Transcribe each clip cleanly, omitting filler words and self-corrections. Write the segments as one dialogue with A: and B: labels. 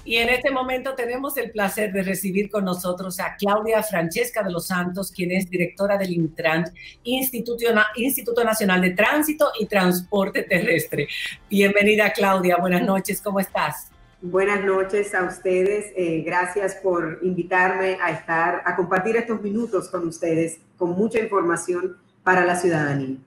A: Y en este momento tenemos el placer de recibir con nosotros a Claudia Francesca de los Santos, quien es directora del Intran, Instituto Nacional de Tránsito y Transporte Terrestre. Bienvenida, Claudia. Buenas noches. ¿Cómo estás?
B: Buenas noches a ustedes. Gracias por invitarme a compartir estos minutos con ustedes, con mucha información para la ciudadanía.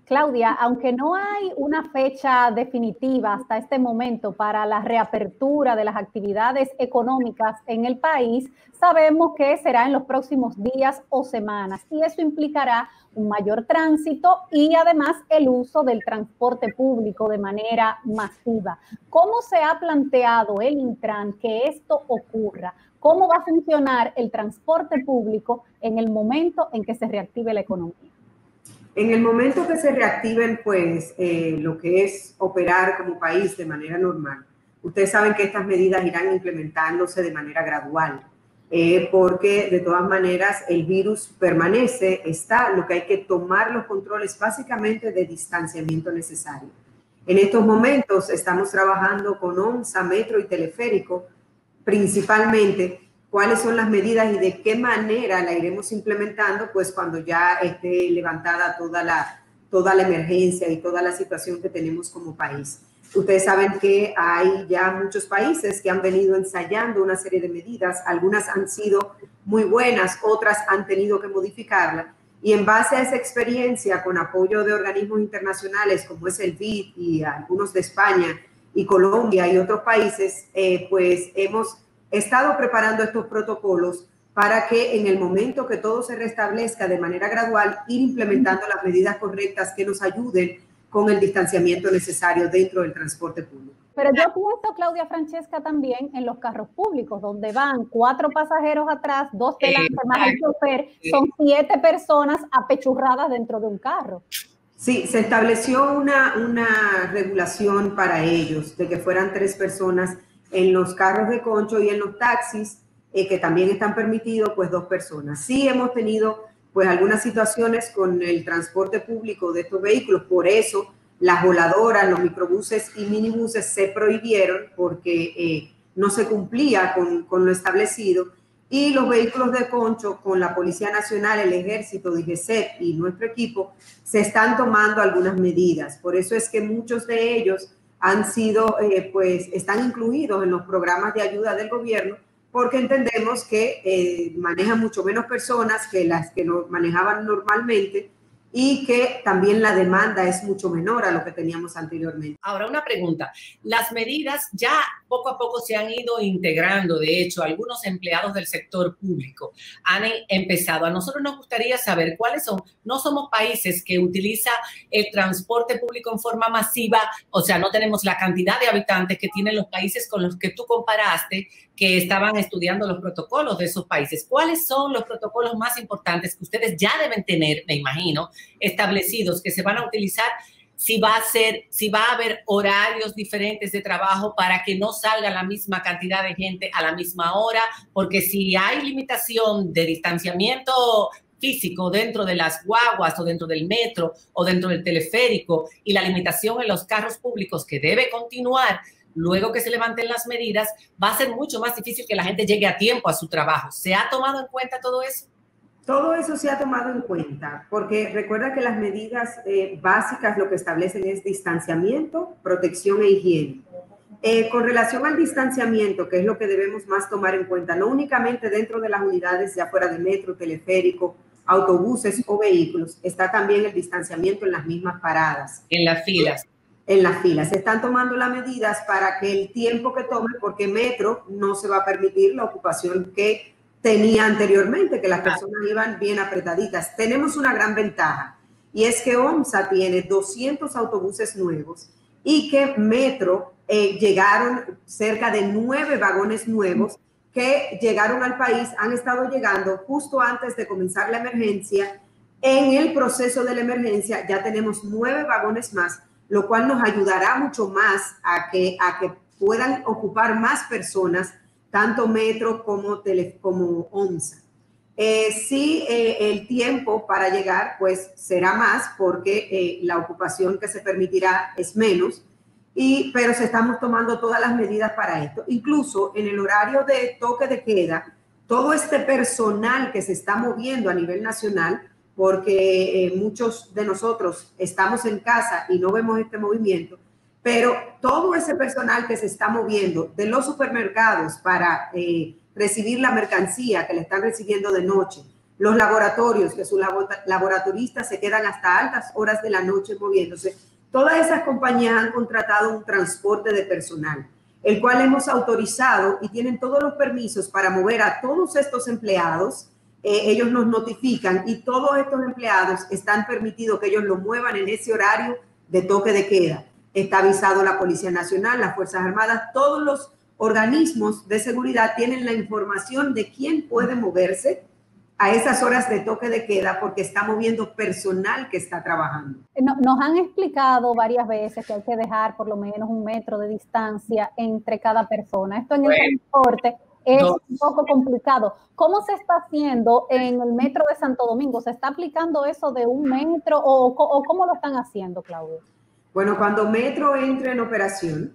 C: Claudia, aunque no hay una fecha definitiva hasta este momento para la reapertura de las actividades económicas en el país, sabemos que será en los próximos días o semanas y eso implicará un mayor tránsito y además el uso del transporte público de manera masiva. ¿Cómo se ha planteado el Intran que esto ocurra? ¿Cómo va a funcionar el transporte público en el momento en que se reactive la economía?
B: En el momento que se reactiven, pues, lo que es operar como país de manera normal, ustedes saben que estas medidas irán implementándose de manera gradual, porque de todas maneras el virus permanece, lo que hay que tomar los controles básicamente de distanciamiento necesario. En estos momentos estamos trabajando con OMSA, Metro y Teleférico, principalmente, cuáles son las medidas y de qué manera la iremos implementando, pues cuando ya esté levantada toda la emergencia y toda la situación que tenemos como país. Ustedes saben que hay ya muchos países que han venido ensayando una serie de medidas, algunas han sido muy buenas, otras han tenido que modificarlas, y en base a esa experiencia, con apoyo de organismos internacionales como es el BID y algunos de España y Colombia y otros países, pues hemos estado preparando estos protocolos para que en el momento que todo se restablezca de manera gradual, ir implementando las medidas correctas que nos ayuden con el distanciamiento necesario dentro del transporte público.
C: Pero yo pienso, Claudia Francesca, también en los carros públicos, donde van 4 pasajeros atrás, 2 delante, más el chofer, son 7 personas apechurradas dentro de un carro.
B: Sí, se estableció una regulación para ellos, de que fueran 3 personas en los carros de concho y en los taxis, que también están permitidos, pues 2 personas. Sí hemos tenido pues algunas situaciones con el transporte público de estos vehículos, por eso las voladoras, los microbuses y minibuses se prohibieron porque no se cumplía con lo establecido, y los vehículos de concho con la Policía Nacional, el Ejército, DGCET y nuestro equipo se están tomando algunas medidas. Por eso es que muchos de ellos han sido, pues están incluidos en los programas de ayuda del gobierno, porque entendemos que manejan mucho menos personas que las que nos manejaban normalmente y que también la demanda es mucho menor a lo que teníamos anteriormente.
A: Ahora, una pregunta. Las medidas ya poco a poco se han ido integrando. De hecho, algunos empleados del sector público han empezado. A nosotros nos gustaría saber cuáles son. No somos países que utiliza el transporte público en forma masiva, o sea, no tenemos la cantidad de habitantes que tienen los países con los que tú comparaste, que estaban estudiando los protocolos de esos países. ¿Cuáles son los protocolos más importantes que ustedes ya deben tener, me imagino, establecidos, que se van a utilizar? Si va a haber horarios diferentes de trabajo para que no salga la misma cantidad de gente a la misma hora, porque si hay limitación de distanciamiento físico dentro de las guaguas o dentro del metro o dentro del teleférico, y la limitación en los carros públicos que debe continuar luego que se levanten las medidas, va a ser mucho más difícil que la gente llegue a tiempo a su trabajo. ¿Se ha tomado en cuenta todo eso?
B: Todo eso se ha tomado en cuenta, porque recuerda que las medidas básicas lo que establecen es distanciamiento, protección e higiene. Con relación al distanciamiento, que es lo que debemos más tomar en cuenta, no únicamente dentro de las unidades ya fuera de metro, teleférico, autobuses o vehículos, está también el distanciamiento en las mismas paradas.
A: En las filas.
B: En las filas. Se están tomando las medidas para que el tiempo que tome, porque metro no se va a permitir la ocupación que tenía anteriormente, que las personas iban bien apretaditas. Tenemos una gran ventaja, y es que OMSA tiene 200 autobuses nuevos y que Metro llegaron cerca de 9 vagones nuevos que llegaron al país, han estado llegando justo antes de comenzar la emergencia. En el proceso de la emergencia ya tenemos 9 vagones más, lo cual nos ayudará mucho más a que puedan ocupar más personas, tanto Metro como OMSA. Sí, el tiempo para llegar pues será más, porque la ocupación que se permitirá es menos, pero se estamos tomando todas las medidas para esto. Incluso en el horario de toque de queda, todo este personal que se está moviendo a nivel nacional, porque muchos de nosotros estamos en casa y no vemos este movimiento, pero todo ese personal que se está moviendo de los supermercados para recibir la mercancía que le están recibiendo de noche, los laboratorios, que sus laboratoristas se quedan hasta altas horas de la noche moviéndose, todas esas compañías han contratado un transporte de personal, el cual hemos autorizado y tienen todos los permisos para mover a todos estos empleados. Ellos nos notifican y todos estos empleados están permitidos que ellos lo muevan en ese horario de toque de queda. Está avisado la Policía Nacional, las Fuerzas Armadas, todos los organismos de seguridad tienen la información de quién puede moverse a esas horas de toque de queda porque está moviendo personal que está trabajando.
C: Nos han explicado varias veces que hay que dejar por lo menos 1 metro de distancia entre cada persona. Esto en el transporte es un poco complicado. ¿Cómo se está haciendo en el metro de Santo Domingo? ¿Se está aplicando eso de 1 metro o cómo lo están haciendo, Claudia?
B: Bueno, cuando Metro entre en operación,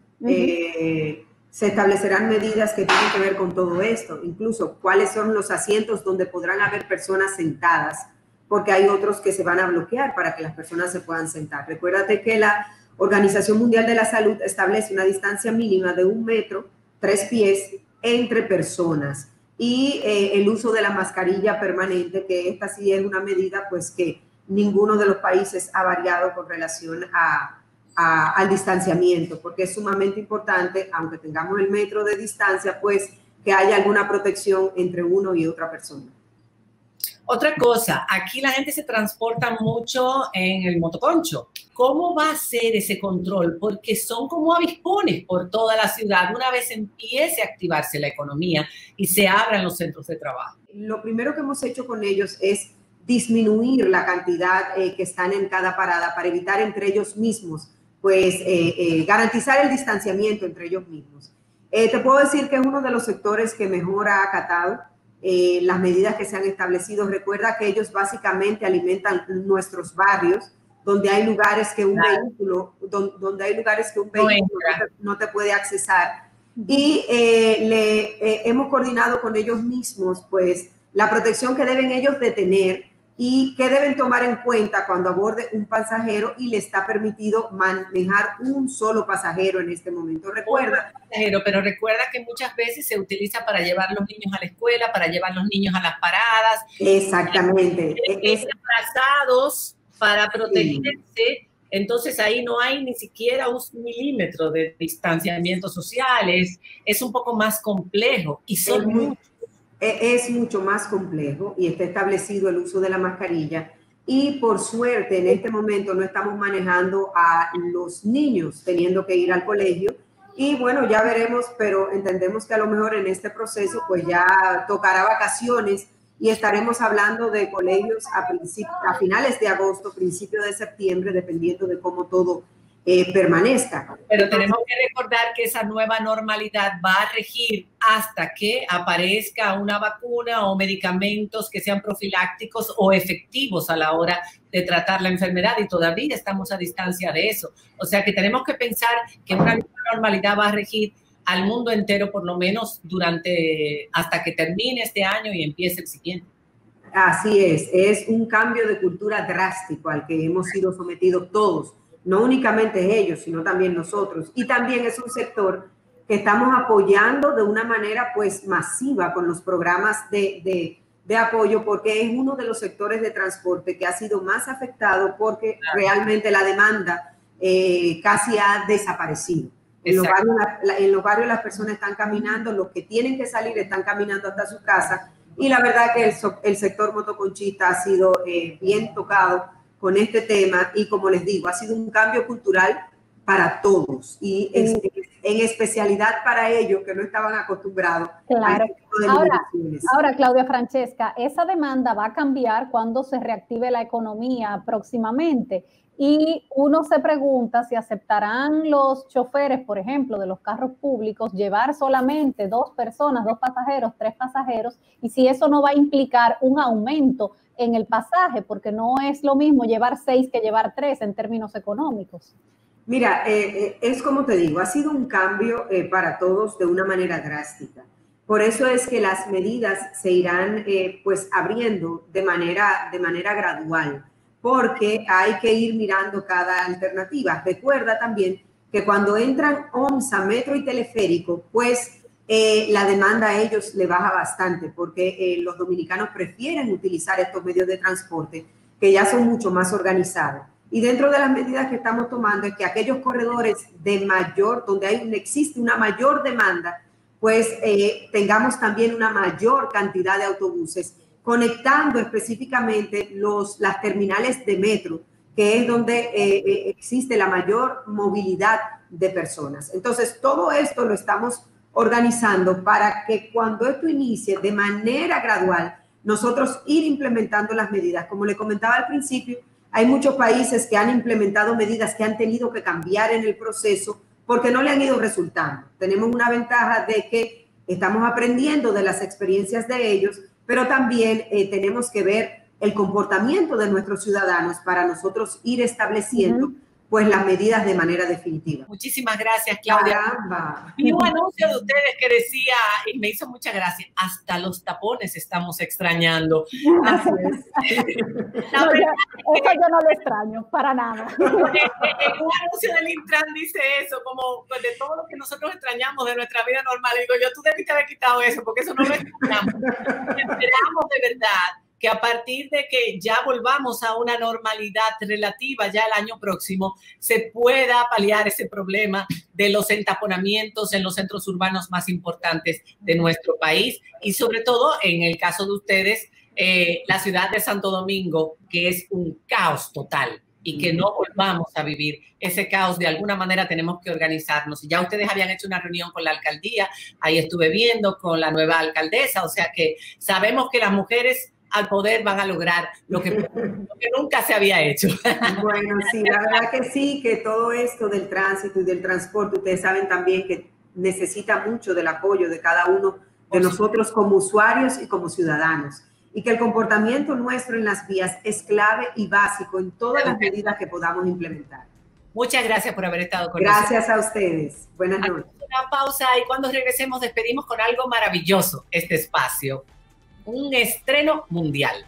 B: se establecerán medidas que tienen que ver con todo esto, incluso cuáles son los asientos donde podrán haber personas sentadas, porque hay otros que se van a bloquear para que las personas se puedan sentar. Recuérdate que la Organización Mundial de la Salud establece una distancia mínima de 1 metro, 3 pies entre personas y el uso de la mascarilla permanente, que esta sí es una medida pues que ninguno de los países ha variado con relación al distanciamiento, porque es sumamente importante, aunque tengamos el metro de distancia, pues que haya alguna protección entre uno y otra persona.
A: Otra cosa, aquí la gente se transporta mucho en el motoconcho. ¿Cómo va a ser ese control? Porque son como avispones por toda la ciudad una vez empiece a activarse la economía y se abran los centros de trabajo.
B: Lo primero que hemos hecho con ellos es disminuir la cantidad que están en cada parada para evitar entre ellos mismos pues garantizar el distanciamiento entre ellos mismos. Te puedo decir que es uno de los sectores que mejor ha acatado las medidas que se han establecido. Recuerda que ellos básicamente alimentan nuestros barrios, donde hay lugares que un vehículo, no te puede accesar. Y hemos coordinado con ellos mismos, pues, la protección que deben ellos de tener y que deben tomar en cuenta cuando aborde un pasajero y le está permitido manejar un solo pasajero en este momento.
A: Pero recuerda que muchas veces se utiliza para llevar los niños a la escuela, para llevar los niños a las paradas.
B: Exactamente.
A: Desplazados para protegerse. Sí. Entonces ahí no hay ni siquiera 1 milímetro de distanciamiento social. Es un poco más complejo y son muchos.
B: Es mucho más complejo y está establecido el uso de la mascarilla y por suerte en este momento no estamos manejando a los niños teniendo que ir al colegio y bueno, ya veremos, pero entendemos que a lo mejor en este proceso pues ya tocará vacaciones y estaremos hablando de colegios a finales de agosto, principios de septiembre, dependiendo de cómo todo permanezca.
A: Pero tenemos que recordar que esa nueva normalidad va a regir hasta que aparezca una vacuna o medicamentos que sean profilácticos o efectivos a la hora de tratar la enfermedad y todavía estamos a distancia de eso. O sea que tenemos que pensar que una nueva normalidad va a regir al mundo entero por lo menos hasta que termine este año y empiece el siguiente.
B: Así es un cambio de cultura drástico al que hemos sido sometidos todos. No únicamente ellos, sino también nosotros. Y también es un sector que estamos apoyando de una manera pues masiva con los programas de apoyo, porque es uno de los sectores de transporte que ha sido más afectado porque realmente la demanda casi ha desaparecido. En los barrios las personas están caminando, los que tienen que salir están caminando hasta su casa y la verdad que el sector motoconchista ha sido bien tocado con este tema y como les digo, ha sido un cambio cultural para todos y en especialidad para ellos que no estaban acostumbrados a este tipo de limitaciones.
C: Ahora, Claudia Francesca, esa demanda va a cambiar cuando se reactive la economía próximamente y uno se pregunta si aceptarán los choferes, por ejemplo, de los carros públicos llevar solamente 2 personas, 2 pasajeros, 3 pasajeros y si eso no va a implicar un aumento en el pasaje, porque no es lo mismo llevar 6 que llevar 3 en términos económicos.
B: Mira, es como te digo, ha sido un cambio para todos de una manera drástica. Por eso es que las medidas se irán pues abriendo de manera gradual, porque hay que ir mirando cada alternativa. Recuerda también que cuando entran OMSA, metro y teleférico, pues la demanda a ellos le baja bastante, porque los dominicanos prefieren utilizar estos medios de transporte que ya son mucho más organizados. Y dentro de las medidas que estamos tomando es que aquellos corredores donde existe una mayor demanda, pues tengamos también una mayor cantidad de autobuses, conectando específicamente las terminales de metro, que es donde existe la mayor movilidad de personas. Entonces, todo esto lo estamos organizando para que cuando esto inicie de manera gradual, nosotros ir implementando las medidas. Como le comentaba al principio, hay muchos países que han implementado medidas que han tenido que cambiar en el proceso porque no le han ido resultando. Tenemos una ventaja de que estamos aprendiendo de las experiencias de ellos, pero también tenemos que ver el comportamiento de nuestros ciudadanos para nosotros ir estableciendo pues las medidas de manera definitiva.
A: Muchísimas gracias, Claudia. Vi un anuncio de ustedes que decía, y me hizo mucha gracia, hasta los tapones estamos extrañando.
B: Así es.
C: Eso yo no lo extraño, para nada.
A: Un anuncio del Intran dice eso, como pues, de todo lo que nosotros extrañamos de nuestra vida normal. Y digo yo, tú debiste haber quitado eso, porque eso no lo extrañamos. Esperamos de verdad que a partir de que ya volvamos a una normalidad relativa ya el año próximo, se pueda paliar ese problema de los entaponamientos en los centros urbanos más importantes de nuestro país y sobre todo en el caso de ustedes, la ciudad de Santo Domingo, que es un caos total y que no volvamos a vivir ese caos. De alguna manera tenemos que organizarnos. Ya ustedes habían hecho una reunión con la alcaldía, ahí estuve viendo con la nueva alcaldesa, o sea que sabemos que las mujeres al poder van a lograr lo que nunca se había hecho.
B: Bueno, sí, la verdad que sí, que todo esto del tránsito y del transporte, ustedes saben también que necesita mucho del apoyo de cada uno de nosotros como usuarios y como ciudadanos. Y que el comportamiento nuestro en las vías es clave y básico en todas las medidas que podamos implementar.
A: Muchas gracias por haber estado con nosotros.
B: Gracias a ustedes. Buenas noches.
A: Una pausa y cuando regresemos despedimos con algo maravilloso este espacio. Un estreno mundial.